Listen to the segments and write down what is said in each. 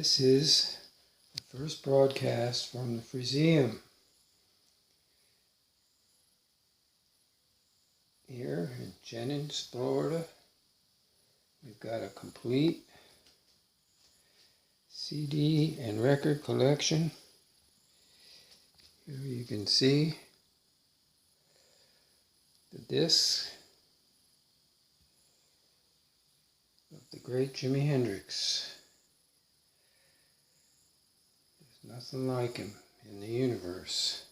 This is the first broadcast from the FREESEUM here in Jennings, Florida. We've got a complete CD and record collection. Here you can see the disc of the great Jimi Hendrix. There's nothing like him in the universe.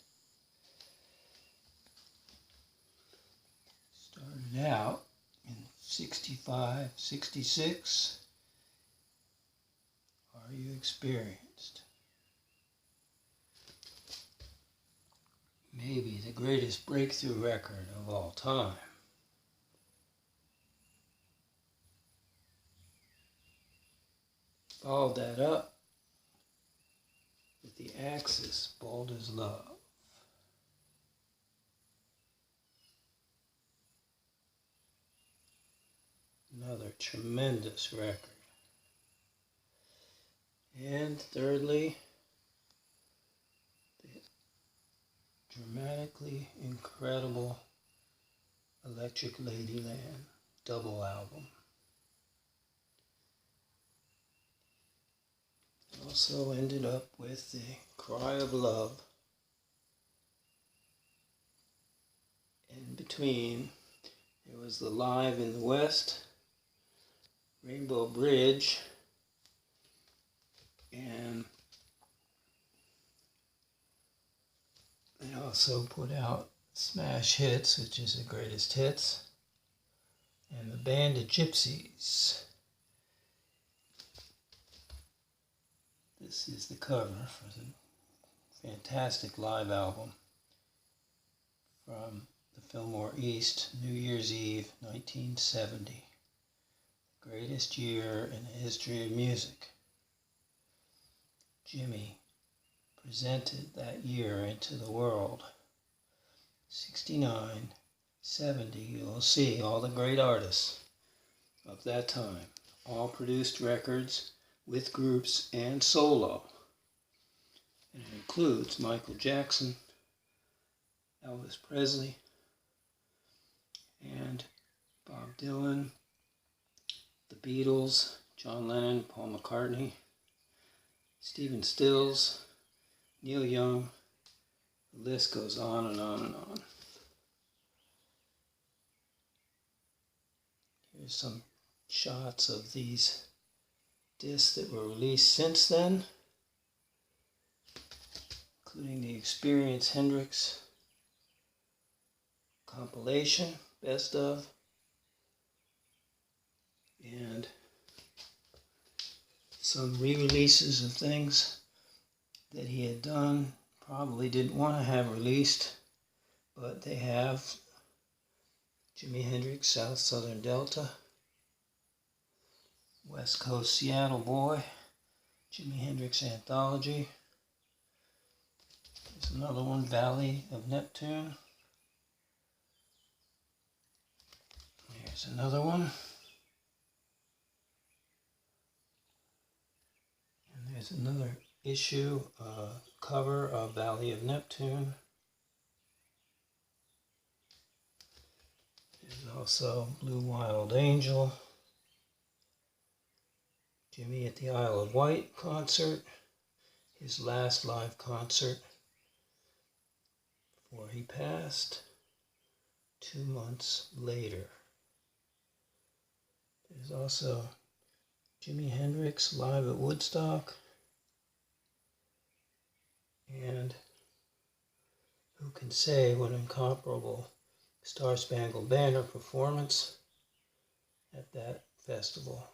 Started out in 65, 66. Are you experienced? Maybe the greatest breakthrough record of all time. Followed that up with the AXIS, Bold as Love. Another tremendous record. And thirdly, the dramatically incredible Electric Ladyland double album. Also ended up with the Cry of Love. In between, there was the Live in the West, Rainbow Bridge, and they also put out Smash Hits, which is the greatest hits, and the Band of GYPSYS. This is the cover for the fantastic live album from the Fillmore East, New Year's Eve, 1970. The greatest year in the history of music. Jimi presented that year into the world. 69, 70, you'll see all the great artists of that time. All produced records with groups and solo. And it includes Michael Jackson, Elvis Presley, and Bob Dylan, the Beatles, John Lennon, Paul McCartney, Stephen Stills, Neil Young. The list goes on and on and on. Here's some shots of these discs that were released since then, including the Experience Hendrix compilation, best of, and some re-releases of things that he had done, probably didn't want to have released, but they have. Jimi Hendrix, South Southern Delta, West Coast Seattle Boy, Jimi Hendrix Anthology. There's another one, Valley of Neptune. Here's another one. And there's another issue, cover of Valley of Neptune. There's also Blue Wild Angel. Jimi at the Isle of Wight concert, his last live concert before he passed 2 months later. There's also Jimi Hendrix live at Woodstock, and who can say what incomparable Star Spangled Banner performance at that festival.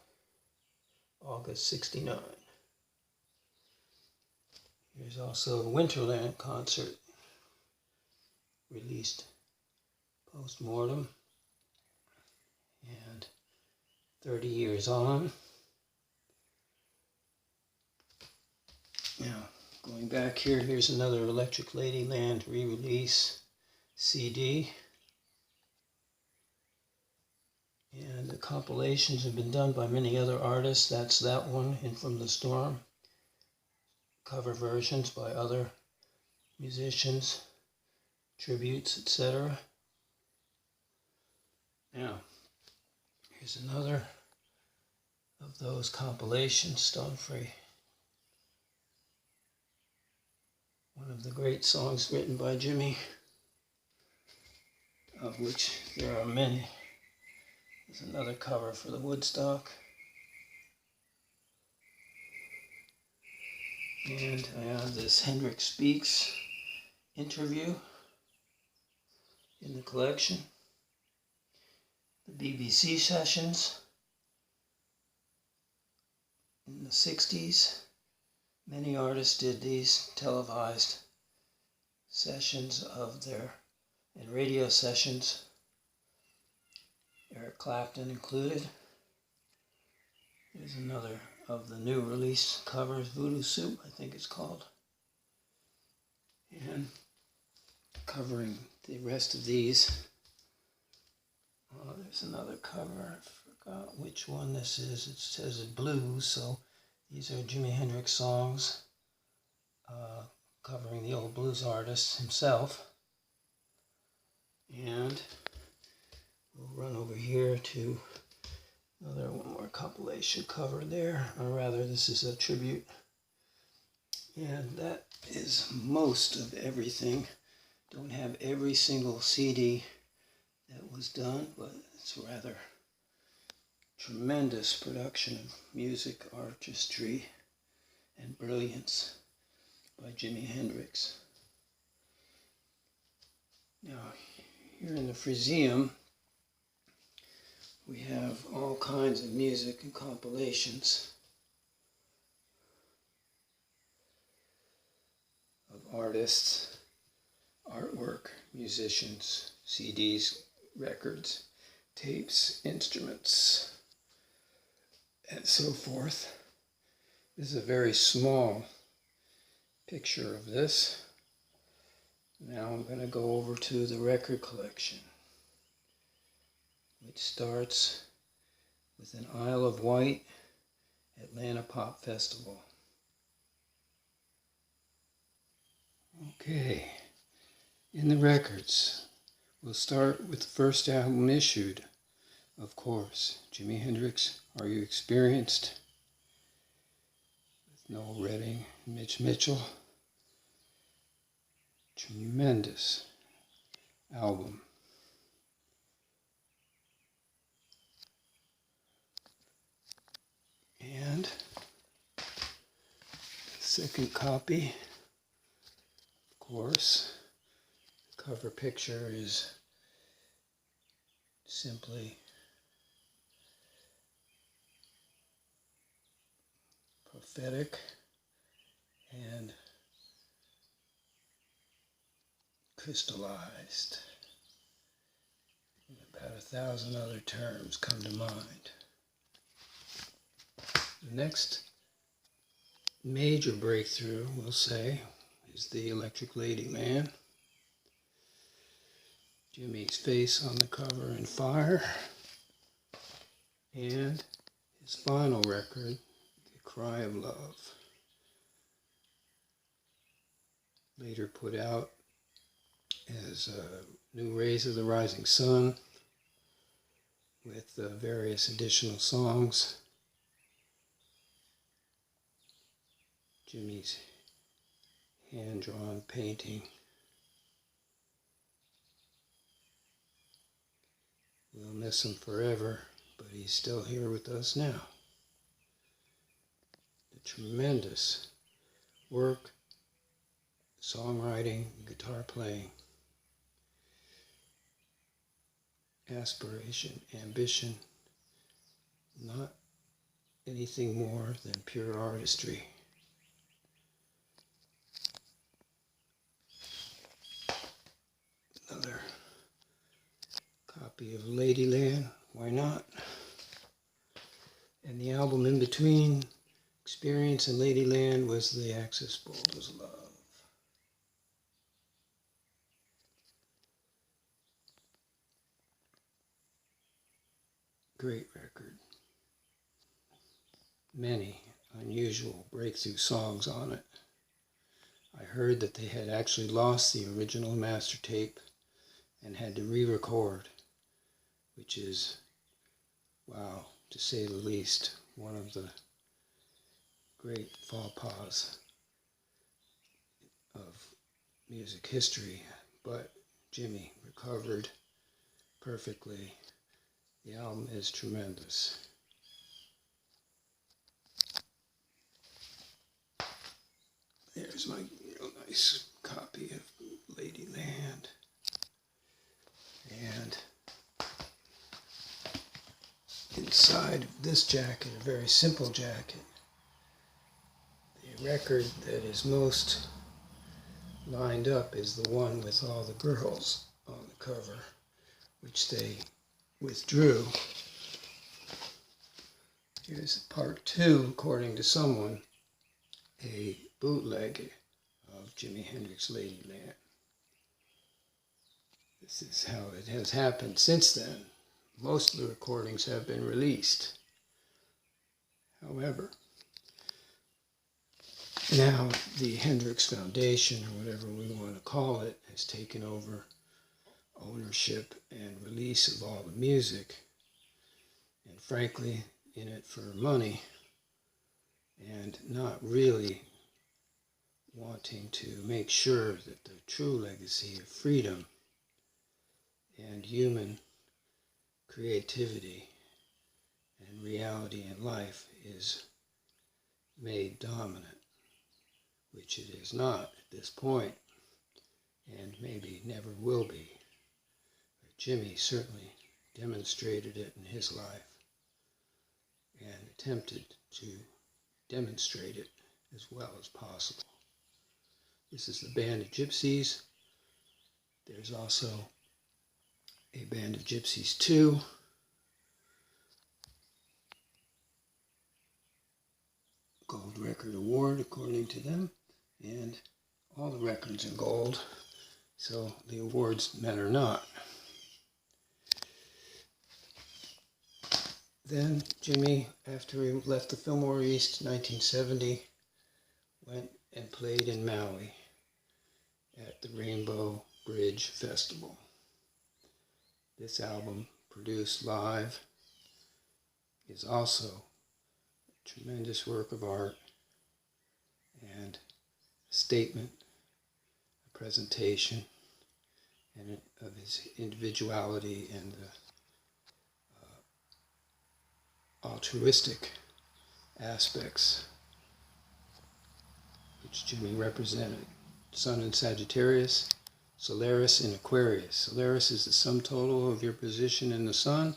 August 69. Here's also a Winterland concert released post-mortem and 30 years on. Now, going back here, here's another Electric Ladyland re-release CD. And the compilations have been done by many other artists. That's that one, In From the Storm. cover versions by other musicians, tributes, etc. Now, here's another of those compilations, Stone Free. One of the great songs written by Jimi, of which there are many. There's another cover for the Woodstock. And I have this Hendrix Speaks interview in the collection. The BBC sessions in the 60s. Many artists did these televised sessions of their, and radio sessions, Eric Clapton included. Here's another of the new release covers, Voodoo Soup, I think it's called. And covering the rest of these, there's another cover, I forgot which one this is. It says it's blues, so these are Jimi Hendrix songs covering the old blues artist himself. And we'll run over here to another one more compilation cover there, or rather this is a tribute. And that is most of everything. Don't have every single CD that was done, but it's rather tremendous production of music, artistry, and brilliance by Jimi Hendrix. Now, here in the FREESEUM, we have all kinds of music and compilations of artists, artwork, musicians, CDs, records, tapes, instruments, and so forth. This is a very small picture of this. Now I'm going to go over to the record collection, which starts with an Isle of Wight Atlanta Pop Festival. Okay, in the records, we'll start with the first album issued, of course, Jimi Hendrix, Are You Experienced? With Noel Redding and Mitch Mitchell. Tremendous album. And the second copy, of course, the cover picture is simply prophetic and crystallized. And about 1,000 other terms come to mind. The next major breakthrough, we'll say, is the Electric Ladyland. Jimmy's face on the cover in fire. And his final record, The Cry of Love. Later put out as New Rays of the Rising Sun with various additional songs. Jimmy's hand-drawn painting. We'll miss him forever, but he's still here with us now. The tremendous work, songwriting, guitar playing, aspiration, ambition, not anything more than pure artistry. Another copy of Ladyland, why not? And the album in between Experience and Ladyland was the Axis Boulder's Love. Great record. Many unusual breakthrough songs on it. I heard that they had actually lost the original master tape and had to re-record, which is, wow, to say the least, one of the great faux pas of music history. But Jimi recovered perfectly. The album is tremendous. There's my real nice copy of Ladyland. And inside of this jacket, a very simple jacket, the record that is most lined up is the one with all the girls on the cover, which they withdrew. Here's part 2, according to someone, a bootleg of Jimi Hendrix Ladyland. This is how it has happened since then. Most of the recordings have been released. However, now the Hendrix Foundation, or whatever we want to call it, has taken over ownership and release of all the music, and frankly, in it for money, and not really wanting to make sure that the true legacy of freedom and human creativity and reality in life is made dominant, which it is not at this point, and maybe never will be. But Jimi certainly demonstrated it in his life and attempted to demonstrate it as well as possible. This is the Band of Gypsies. There's also a Band of Gypsies 2. Gold Record Award, according to them. And all the records are gold, so the awards matter not. Then Jimi, after he left the Fillmore East in 1970, went and played in Maui at the Rainbow Bridge Festival. This album, produced live, is also a tremendous work of art and a statement, a presentation, and of his individuality and the altruistic aspects which Jimi represented. Sun in Sagittarius, Solaris in Aquarius. Solaris is the sum total of your position in the sun,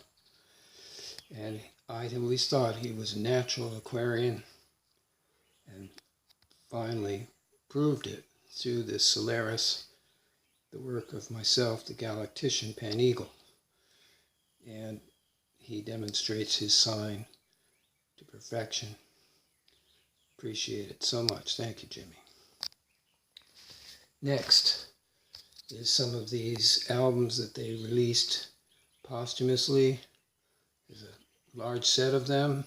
and I always thought he was a natural Aquarian, and finally proved it through this Solaris, the work of myself, the Galactician Pan-Eagle. And he demonstrates his sign to perfection. Appreciate it so much. Thank you, Jimi. Next is some of these albums that they released posthumously. There's a large set of them.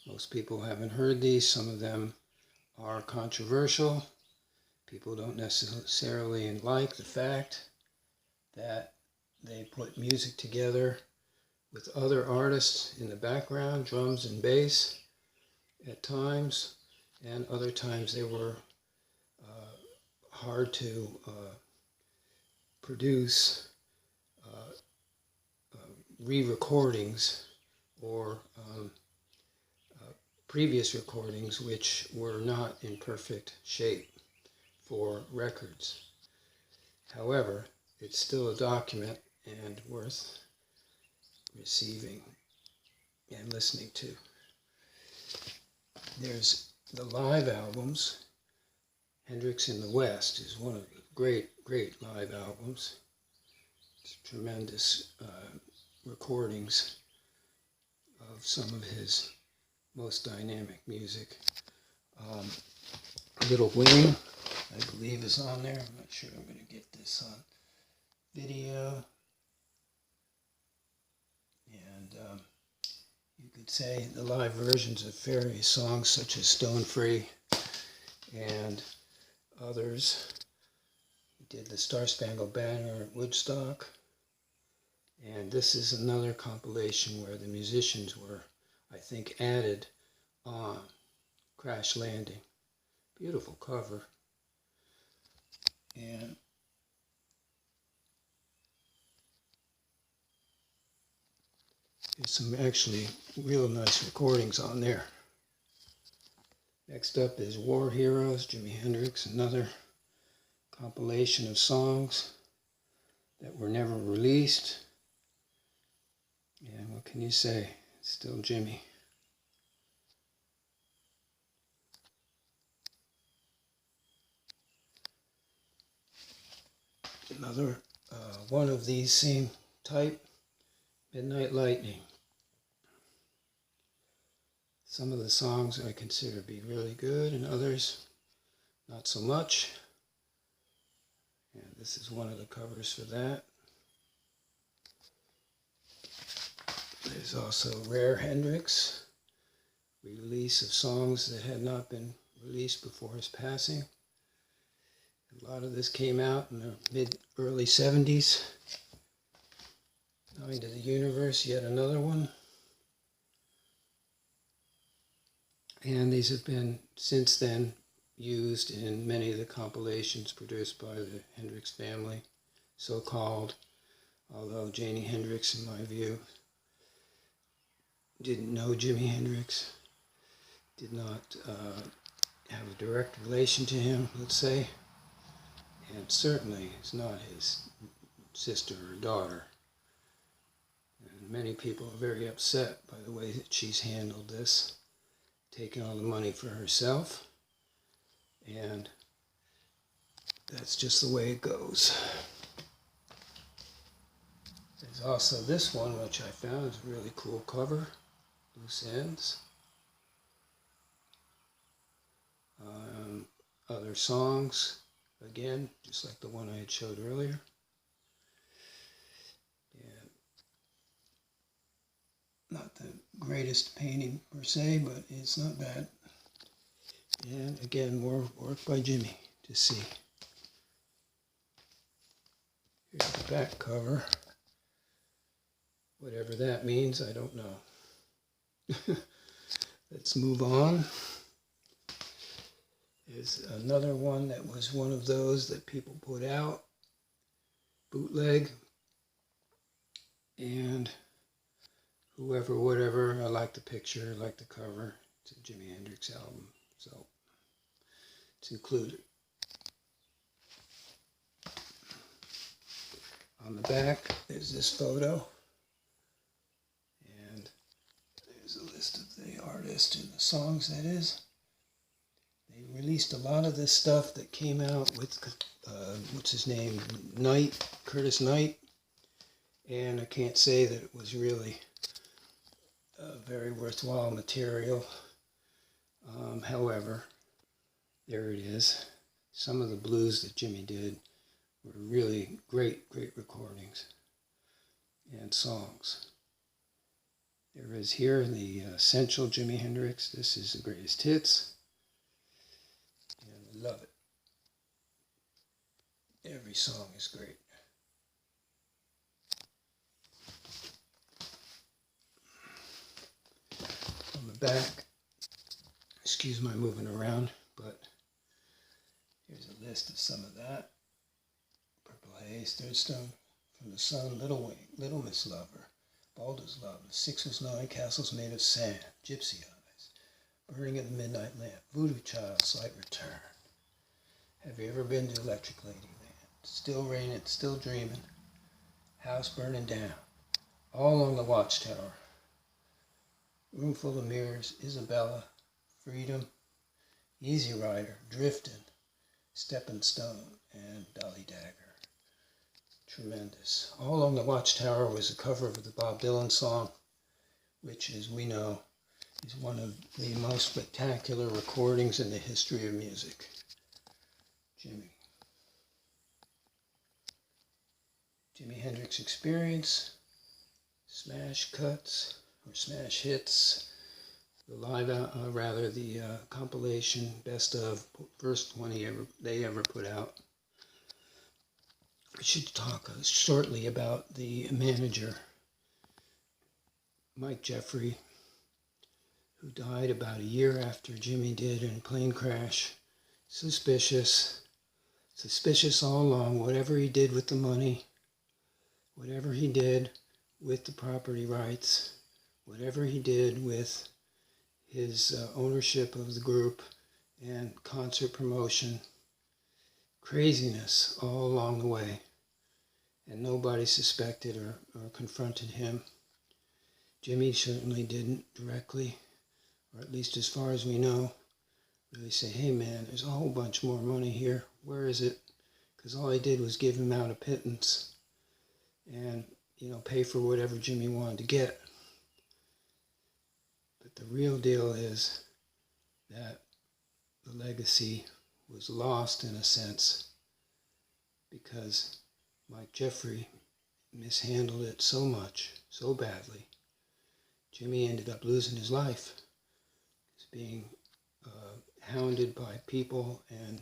Most people haven't heard these. Some of them are controversial. People don't necessarily like the fact that they put music together with other artists in the background, drums and bass at times, and other times they were hard to produce re-recordings or previous recordings which were not in perfect shape for records. However, it's still a document and worth receiving and listening to. There's the live albums. Hendrix in the West is one of the great live albums. It's tremendous recordings of some of his most dynamic music. Little Wing, I believe, is on there. I'm not sure I'm going to get this on video. And you could say the live versions of various songs such as Stone Free and others. He did the Star Spangled Banner at Woodstock. And this is another compilation where the musicians were, I think, added on Crash Landing. Beautiful cover. And there's some actually real nice recordings on there. Next up is War Heroes, Jimi Hendrix, another compilation of songs that were never released. And what can you say? It's still Jimi. Another one of these same type, Midnight Lightning. Some of the songs I consider to be really good and others not so much. And this is one of the covers for that. There's also Rare Hendrix, release of songs that had not been released before his passing. A lot of this came out in the early 70s. Going to the Universe, yet another one. And these have been, since then, used in many of the compilations produced by the Hendrix family, so-called, although Jimi Hendrix, in my view, didn't know Jimi Hendrix, did not have a direct relation to him, let's say, and certainly is not his sister or daughter. And many people are very upset by the way that she's handled this, taking all the money for herself, and that's just the way it goes. There's also this one, which I found is a really cool cover, Loose Ends. Other songs, again, just like the one I had showed earlier. And not the greatest painting per se, but it's not bad. And again, more work by Jimi to see. Here's the back cover. Whatever that means, I don't know. Let's move on. There's another one that was one of those that people put out, bootleg, and whoever, whatever, I like the picture, I like the cover. It's a Jimi Hendrix album, so it's included. On the back, there's this photo, and there's a list of the artist and the songs, that is. They released a lot of this stuff that came out with, what's his name, Curtis Knight, and I can't say that it was really very worthwhile material. However, there it is. Some of the blues that Jimi did were really great recordings and songs. There is here the essential Jimi Hendrix. This is the greatest hits. And I love it. Every song is great. On the back, excuse my moving around, but here's a list of some of that. Purple Haze, Third Stone from the Sun, Little Wing, Little Miss Lover, Balder's Love, The Six Was Nine, Castles Made of Sand, Gypsy Eyes, Burning of the Midnight Lamp, Voodoo Child, Slight Return. Have you ever been to Electric Ladyland? Still Raining, Still Dreaming, House Burning Down, All Along the Watchtower, Room Full of Mirrors, Isabella, Freedom, Easy Rider, Drifting, Stepping Stone, and Dolly Dagger. Tremendous. All Along the Watchtower was a cover of the Bob Dylan song, which, as we know, is one of the most spectacular recordings in the history of music. Jimi. Jimi Hendrix Experience, Smash Cuts, or Smash Hits, the compilation best of, first one they ever put out. I should talk shortly about the manager, Mike Jeffrey, who died about a year after Jimi did in a plane crash. Suspicious all along. Whatever he did with the money, whatever he did with the property rights, whatever he did with his ownership of the group and concert promotion, craziness all along the way. And nobody suspected or confronted him. Jimi certainly didn't directly, or at least as far as we know, really say, hey man, there's a whole bunch more money here. Where is it? Because all he did was give him out a pittance and, pay for whatever Jimi wanted to get. But the real deal is that the legacy was lost in a sense because Mike Jeffrey mishandled it so much, so badly. Jimi ended up losing his life. He's being hounded by people and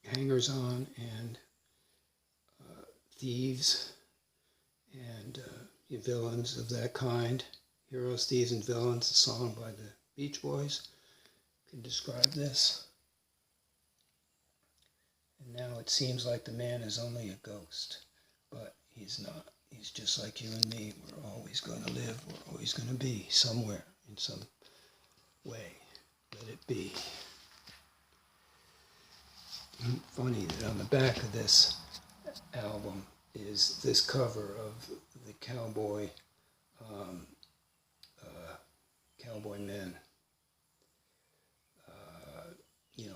hangers-on and thieves and villains of that kind. Heroes, Thieves, and Villains, a song by the Beach Boys, can describe this. And now it seems like the man is only a ghost, but he's not. He's just like you and me. We're always going to live. We're always going to be somewhere in some way. Let it be. Funny that on the back of this album is this cover of the cowboy men.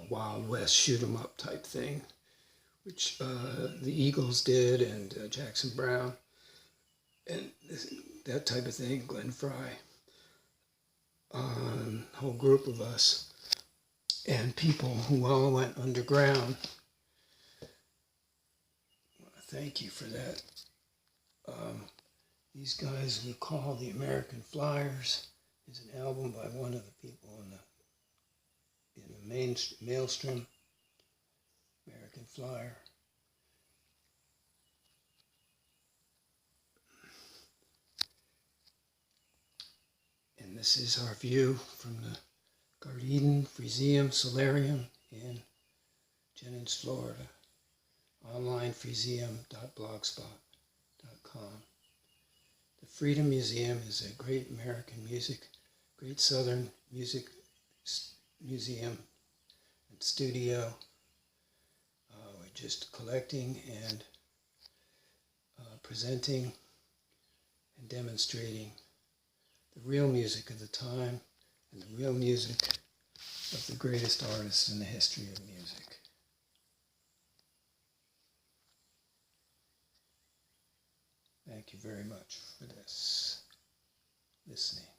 Wild West shoot 'em up type thing, which the Eagles did, and Jackson Brown, and that type of thing, Glenn Frey, a whole group of us, and people who all went underground. I want to thank you for that. These guys we call the American Flyers is an album by one of the people in the Maelstrom, American Flyer. And this is our view from the Garden, FREESEUM, Solarium in Jennings, Florida. Online, freeseum.blogspot.com. The Freedom Museum is a great American great Southern music museum and studio. We're just collecting and presenting and demonstrating the real music of the time and the real music of the greatest artists in the history of music. Thank you very much for this listening.